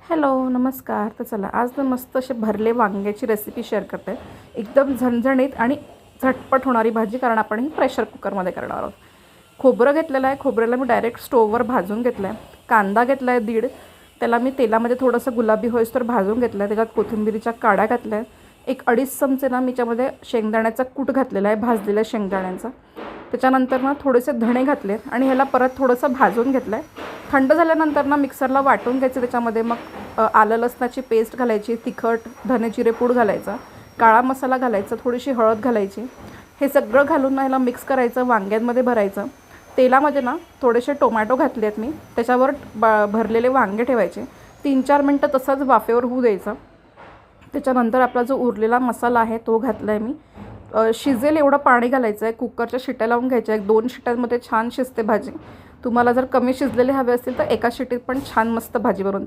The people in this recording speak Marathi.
हॅलो नमस्कार. तर चला आज ना मस्त असे भरले वांग्याची रेसिपी शेअर करते. एकदम झणझणीत आणि झटपट होणारी भाजी, कारण आपण ही प्रेशर कुकरमध्ये करणार आहोत. खोबरं घेतलेलं आहे. खोबऱ्याला मी डायरेक्ट स्टोववर भाजून घेतलं आहे. कांदा घेतला आहे दीड, त्याला मी तेलामध्ये थोडंसं गुलाबी होईस्तोवर भाजून घेतलं आहे. त्याच्यात कोथिंबिरीच्या काड्या घातल्या आहे. एक 2.5 चमचे ना मी त्यामध्ये शेंगदाण्याचा कूट घातलेला आहे, भाजलेल्या शेंगदाण्यांचा. त्याच्यानंतर ना थोडेसे धणे घातले आणि ह्याला परत थोडंसं भाजून घेतलं आहे. थंड झाल्यानंतर ना मिक्सरला वाटून घ्यायचं. त्याच्यामध्ये मग आलं लसणाची पेस्ट घालायची, तिखट धने जिरे पूड घालायचा, काळा मसाला घालायचा, थोडीशी हळद घालायची. हे सगळं घालून ना ह्याला मिक्स करायचं, वांग्यांमध्ये भरायचं. तेलामध्ये ना थोडेसे टोमॅटो घातले आहेत मी, त्याच्यावर भरलेले वांगे ठेवायचे. 3-4 मिनटं तसंच वाफेवर होऊ द्यायचं. त्याच्यानंतर आपला जो उरलेला मसाला आहे तो घातला आहे मी. शिजेल एवढं पाणी घालायचं आहे. कुकरच्या शिट्ट्या लावून घ्यायच्या. 1-2 शिट्ट्यांमध्ये छान शिजते भाजी. तुम्हाला जर कमी शिजलेले हवे असतील तर एका शिट्टीत पण छान मस्त भाजी बनवून